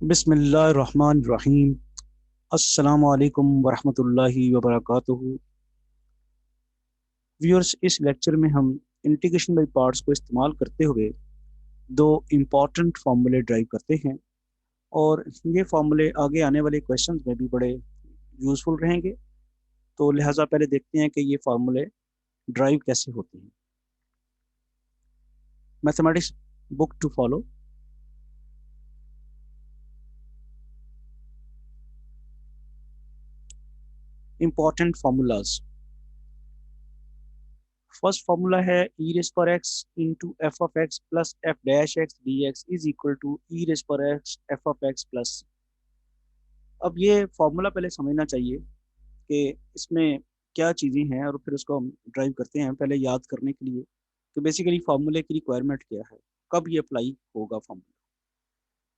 बिस्मिल्लाहिर्रहमानिर्रहीम। अस्सलामु अलैकुम वरहमतुल्लाहि वबरकातुहू। व्यूअर्स, इस लेक्चर में हम इंटीग्रेशन बाय पार्ट्स को इस्तेमाल करते हुए दो इम्पॉर्टेंट फार्मूले ड्राइव करते हैं और ये फार्मूले आगे आने वाले क्वेश्चंस में भी बड़े यूज़फुल रहेंगे। तो लिहाजा पहले देखते हैं कि ये फार्मूले ड्राइव कैसे होते हैं। Mathematics book to follow. Important formulas. First formula है ई रेस पर x into f of x plus f dash x d x is equal to e raise पर x f of x plus. अब ये formula पहले समझना चाहिए कि इसमें क्या चीज़ें हैं और फिर उसको हम ड्राइव करते हैं। पहले याद करने के लिए कि बेसिकली फार्मूले की रिक्वायरमेंट क्या है, कब ये अप्लाई होगा फार्मूला।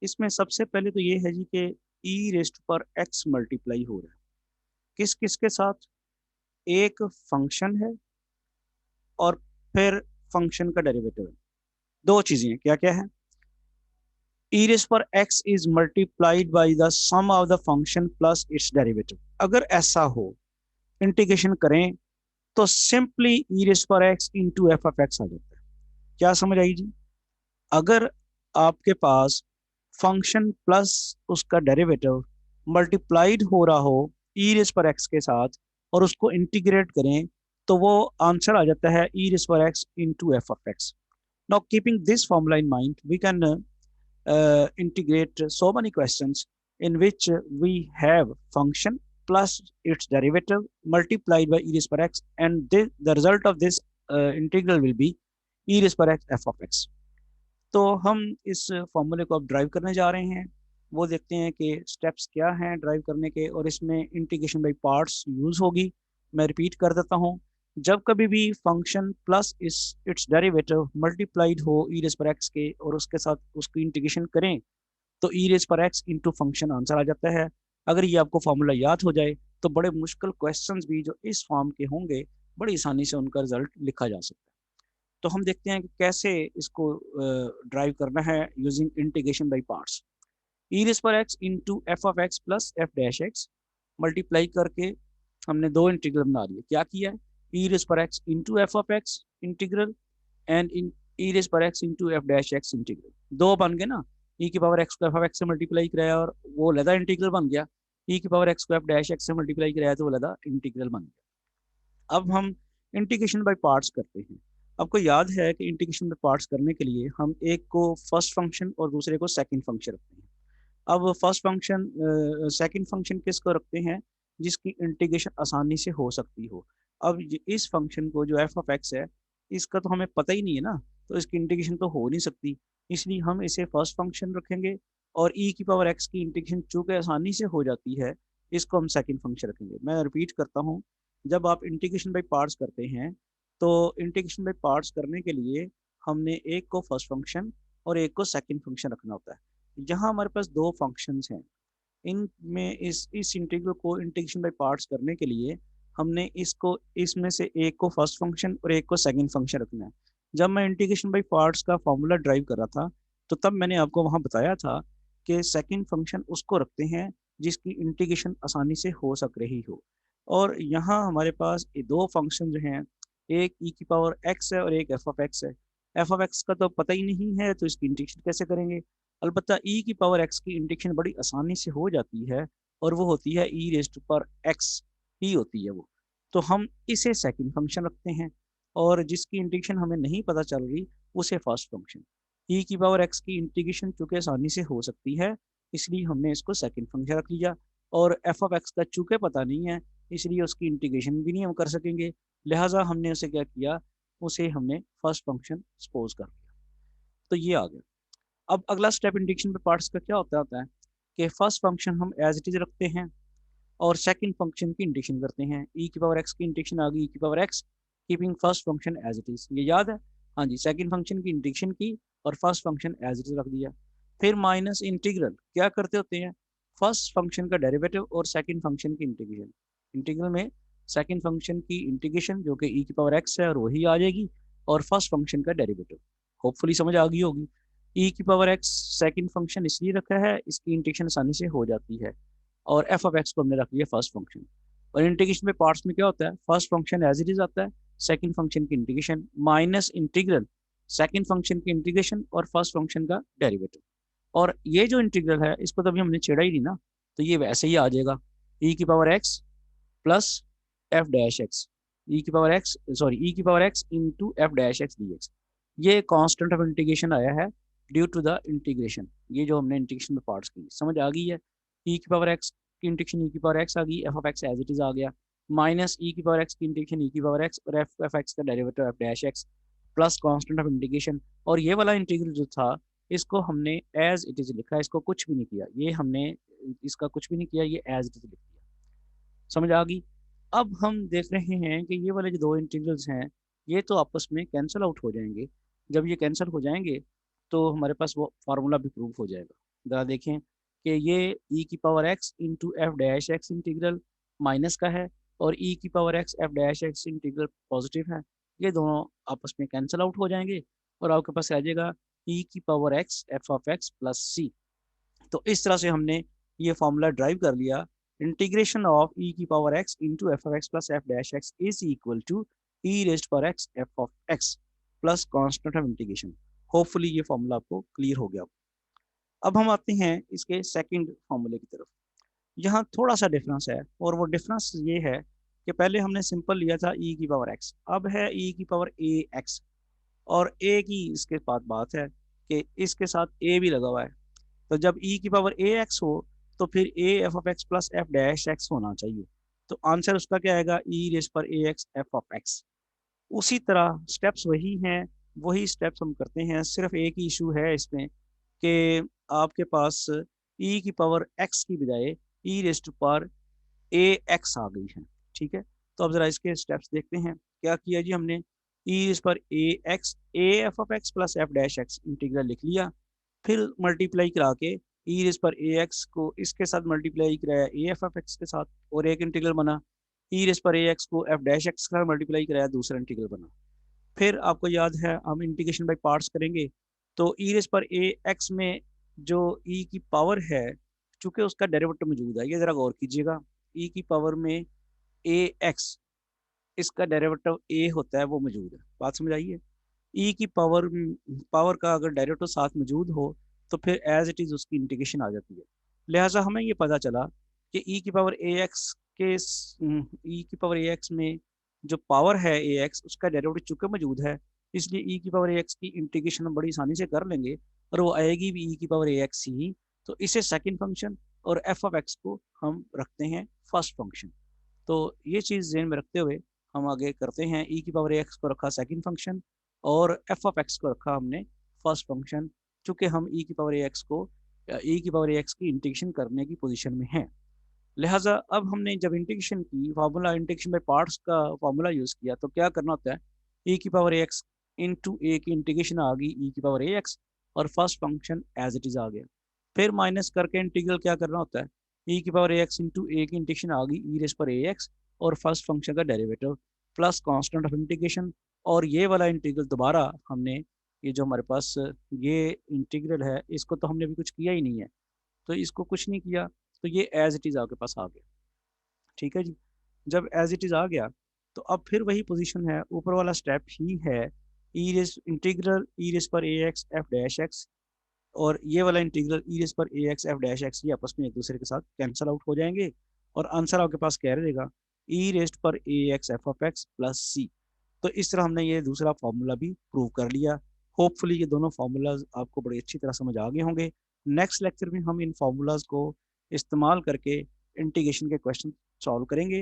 इसमें सबसे पहले तो ये है जी कि ई रेस्ट पर एक्स मल्टीप्लाई हो रहा है किस किस के साथ। एक फंक्शन है और फिर फंक्शन का डेरिवेटिव है। दो चीज़ें हैं, क्या क्या है। e raised पर x is multiplied by the sum of the function plus its derivative। अगर ऐसा हो, इंटीग्रेशन करें तो सिंपली e raised पर x into f of x आ जाता है। क्या समझ आई जी? अगर आपके पास फंक्शन प्लस उसका डेरिवेटिव मल्टीप्लाइड हो रहा हो e raised पर x के साथ और उसको इंटीग्रेट करें तो वो आंसर आ जाता है e raised पर x into f of x. Now keeping this formula in mind we can integrate so many questions in which we have function plus its derivative multiplied by e raised per x, and the result of this integral will be e raised per x f of x। तो हम इस फॉर्मूले को अब drive करने जा रहे हैं। वो देखते हैं कि स्टेप्स क्या हैं ड्राइव करने के, और इसमें इंटीग्रेशन बाई पार्ट्स यूज होगी। मैं रिपीट कर देता हूँ। जब कभी भी फंक्शन प्लस इस इट्स डेरिवेटिव मल्टीप्लाइड हो ई रेज पर एक्स के और उसके साथ उसकी इंटीग्रेशन करें तो ई रेज पर एक्स इंटू फंक्शन आंसर आ जाता है। अगर ये आपको फॉर्मूला याद हो जाए तो बड़े मुश्किल क्वेश्चंस भी जो इस फॉर्म के होंगे बड़ी आसानी से उनका रिजल्ट लिखा जा सकता है। तो हम देखते हैं कि कैसे इसको ड्राइव करना है using integration by parts. E raise पर x into f of x plus f dash x multiply करके हमने दो इंटीग्रल बना लिए। क्या किया है? ई रेज पर x into f of x integral and in e raise पर x into f dash x integral. दो बन गए ना। ई की पावर एक्स को एफ ऑफ एक्स से मल्टीप्लाई कराया और वो लदा इंटीग्रल बन गया। ई की पावर एक्स को एफ डैश एक्स से मल्टीप्लाई कराया तो वो लदा इंटीग्रल बन गया। अब हम इंटीग्रेशन बाय पार्ट्स करते हैं। आपको याद है कि इंटीग्रेशन बाय पार्ट्स करने के लिए हम एक को फर्स्ट फंक्शन और दूसरे को सेकंड फंक्शन रखते हैं। अब फर्स्ट फंक्शन सेकंड फंक्शन किसको रखते हैं? जिसकी इंटीग्रेशन आसानी से हो सकती हो। अब इस फंक्शन को जो एफ ऑफ एक्स है इसका तो हमें पता ही नहीं है ना, तो इसकी इंटीग्रेशन तो हो नहीं सकती। इसलिए हम इसे फर्स्ट फंक्शन रखेंगे और ई की पावर एक्स की इंटीग्रेशन चूंकि आसानी से हो जाती है इसको हम सेकंड फंक्शन रखेंगे। मैं रिपीट करता हूँ। जब आप इंटीग्रेशन बाय पार्ट्स करते हैं तो इंटीग्रेशन बाय पार्ट्स करने के लिए हमने एक को फर्स्ट फंक्शन और एक को सेकंड फंक्शन रखना होता है। यहाँ हमारे पास दो फंक्शंस हैं। इनमें इस इंटीग्रल को इंटीग्रेशन बाय पार्ट्स करने के लिए हमने इसको इसमें से एक को फर्स्ट फंक्शन और एक को सेकंड फंक्शन रखना है। जब मैं इंटीग्रेशन बाय पार्ट्स का फॉर्मूला ड्राइव कर रहा था तो तब मैंने आपको वहाँ बताया था कि सेकंड फंक्शन उसको रखते हैं जिसकी इंटीग्रेशन आसानी से हो सक रही हो। और यहाँ हमारे पास ये दो फंक्शन जो हैं, एक ई की पावर एक्स है और एक एफ ऑफ एक्स है। एफ ऑफ एक्स का तो पता ही नहीं है तो इसकी इंटीग्रेशन कैसे करेंगे? अलबत्ता ई की पावर एक्स की इंटीग्रेशन बड़ी आसानी से हो जाती है और वो होती है ई रेस्ट पर एक्स ही होती है वो। तो हम इसे सेकंड फंक्शन रखते हैं और जिसकी इंटीग्रेशन हमें नहीं पता चल रही उसे फर्स्ट फंक्शन। ई की पावर एक्स की इंटीग्रेशन चूंकि आसानी से हो सकती है इसलिए हमने इसको सेकंड फंक्शन रख लिया। और एफ ऑफ एक्स का चूंकि पता नहीं है इसलिए उसकी इंटीग्रेशन भी नहीं हम कर सकेंगे। लिहाजा हमने उसे क्या किया, उसे हमने फर्स्ट फंक्शन सपोज कर लिया। तो ये आ गया। अब अगला स्टेप इंटीग्रेशन पे पार्ट्स का क्या होता है कि फर्स्ट फंक्शन हम एज इट इज रखते हैं और सेकंड फंक्शन की इंटीग्रेशन करते हैं। ई की पावर एक्स की इंटीग्रेशन आ गई ई की power x keeping first function as it is, ये याद है? हाँ जी, सेकंड फंक्शन की इंटीग्रेशन की और first function as it is रख दिया। फिर माइनस इंटीग्रल क्या करते होते हैं, फर्स्ट फंक्शन का डेरिवेटिव और सेकंड फंक्शन की इंटीग्रेशन। इंटीग्रल में सेकंड फंक्शन की इंटीग्रेशन जो कि ई की पावर एक्स है और वही आ जाएगी और फर्स्ट फंक्शन का डेरिवेटिव। होपफुली समझ आ गई होगी। ई की पावर एक्स सेकंड फंक्शन इसलिए रखा है, इसकी इंटीग्रेशन आसानी से हो जाती है, और एफ ऑफ एक्स को हमने रख लिया फर्स्ट फंक्शन। और इंटीग्रेशन में पार्ट्स में क्या होता है, first function as it is आता है, सेकंड फंक्शन की integration minus integral second function की इंटीग्रेशन और फर्स्ट फंक्शन का डेरिवेटिव। और ये जो इंटीग्रल है इसको तो अभी हमने छेड़ा ही नहीं ना, तो ये वैसे ही आ जाएगा, ई की power x plus f dash x, e की पावर एक्स सॉरी ई की power x into f dash x d x. ये कांस्टेंट ऑफ इंटीग्रेशन आया है ड्यू टू द इंटीग्रेशन, ये जो हमने इंटीग्रेशन में पार्ट्स की समझ आ गई है। ई की पावर एक्स की इंटीग्रेशन ई की पावर एक्स आ गई, f of x as it is आ गया, माइनस ई की पावर एक्स की इंटीग्रेशन ई की पावर एक्स और एफ एफ एक्स का derivative f dash x plus constant of integration. और ये वाला इंटीग्रल जो था इसको हमने एज इट इज लिखा, इसको कुछ भी नहीं किया, ये हमने इसका कुछ भी नहीं किया, ये एज इट इज लिख दिया। समझ आ गई। अब हम देख रहे हैं कि ये वाले जो दो इंटीग्रल्स हैं ये तो आपस में कैंसिल आउट हो जाएंगे। जब ये कैंसिल हो जाएंगे तो हमारे पास वो फार्मूला भी प्रूव हो जाएगा। ज़रा देखें कि ये ई की power x into f dash x integral minus का है और ई की power x F dash x integral positive है। ये दोनों आपस में कैंसिल आउट हो जाएंगे और आपके पास आ जाएगा ई की power x f of x plus c. तो इस तरह से हमने ये फॉर्मूला ड्राइव कर लिया, इंटीग्रेशन ऑफ ई की power x into f of x plus f dash x is equal to e raised power x f of x plus constant of integration. Hopefully ये फॉर्मूला आपको clear हो गया। अब हम आते हैं इसके सेकंड फॉर्मूले की तरफ। यहाँ थोड़ा सा डिफरेंस है और वो डिफरेंस ये है कि पहले हमने सिंपल लिया था ई की पावर एक्स, अब है ई की पावर ए एक्स, और ए की इसके साथ बात है कि इसके साथ ए भी लगा हुआ है। तो जब e की पावर ए एक्स हो तो फिर ए f of x plus f dash x होना चाहिए। तो आंसर उसका क्या आएगा, ई रेस पर a x f of x. उसी तरह स्टेप्स वही हैं, वही स्टेप्स हम करते हैं, सिर्फ एक ही इशू है इसमें कि आपके पास ई की पावर एक्स की बजाय ई रेस्ट पर ए एक्स आ गई है। ठीक है, तो अब जरा इसके स्टेप्स देखते हैं। क्या किया जी हमने, ई रेस पर a x a f of x plus f dash x integral लिख लिया, फिर मल्टीप्लाई करा के ई रेस पर ए एक्स को इसके साथ मल्टीप्लाई कराया ए एफ ऑफ एक्स के साथ और एक इंटीग्रल बना, ई रेस पर ए एक्स को एफ डैश एक्स का मल्टीप्लाई कराया दूसरा इंटीग्रल बना। फिर आपको याद है हम इंटीग्रेशन बाई पार्ट्स करेंगे, तो ई रेस पर ए एक्स में जो ई की पावर है चूंकि उसका डेरिवेटिव मौजूद है, ये जरा गौर कीजिएगा, ई की पावर में ए एक्स इसका डेरिवेटिव ए होता है वो मौजूद है, बात समझ आई है। ई की पावर पावर का अगर डेरिवेटिव साथ मौजूद हो तो फिर एज इट इज उसकी इंटीग्रेशन आ जाती है। लिहाजा हमें ये पता चला कि ई की पावर ए एक्स के ई की पावर ए एक्स में जो पावर है ए एक्स उसका डेरिवेटिव चूंकि मौजूद है, इसलिए ई की पावर ए एक्स की इंटीग्रेशन हम बड़ी आसानी से कर लेंगे और वो आएगी भी ई की पावर ए एक्स ही। तो इसे सेकंड फंक्शन और एफ ऑफ एक्स को हम रखते हैं फर्स्ट फंक्शन। तो ये चीज़ ध्यान में रखते हुए हम आगे करते हैं, ई की पावर ए एक्स को रखा सेकंड फंक्शन और एफ ऑफ एक्स को रखा हमने फर्स्ट फंक्शन, चूंकि हम ई की पावर ए एक्स को ई की पावर ए एक्स की इंटीग्रेशन करने की पोजीशन में हैं। लिहाजा अब हमने जब इंटीग्रेशन की फार्मूला इंटीग्रेशन बाय पार्ट्स का फार्मूला यूज़ किया तो क्या करना होता है, ई की power a x into a की इंटीग्रेशन आ गई ई की पावर ए एक्स और first function as it is आ गया। फिर माइनस करके इंटीग्रल क्या करना होता है, ई की power a x into a की इंटीग्रेशन आ गई ई रेस पर ए एक्स और फर्स्ट फंक्शन का derivative plus constant of integration. और ये वाला इंटीग्रल दोबारा हमने, ये जो हमारे पास ये इंटीग्रल है इसको तो हमने अभी कुछ किया ही नहीं है, तो इसको कुछ नहीं किया, तो ये एज इट इज़ आपके पास आ गया। ठीक है जी, जब एज इट इज़ आ गया तो अब फिर वही पोजीशन है, ऊपर वाला स्टेप ही है, ई रेस इंटीग्रल ई रेस पर a x F dash x और ये वाला इंटीग्रल ई रेस पर a x F dash x ये आपस में एक दूसरे के साथ कैंसिल आउट हो जाएंगे और आंसर आपके पास क्या रहेगा, ई रेस्ट पर a x f of x plus c. तो इस तरह हमने ये दूसरा फार्मूला भी प्रूव कर लिया। होपफुली ये दोनों फार्मूलाज आपको बड़ी अच्छी तरह समझ आ गए होंगे। नेक्स्ट लेक्चर में हम इन फार्मूलाज को इस्तेमाल करके इंटीग्रेशन के क्वेश्चन सॉल्व करेंगे।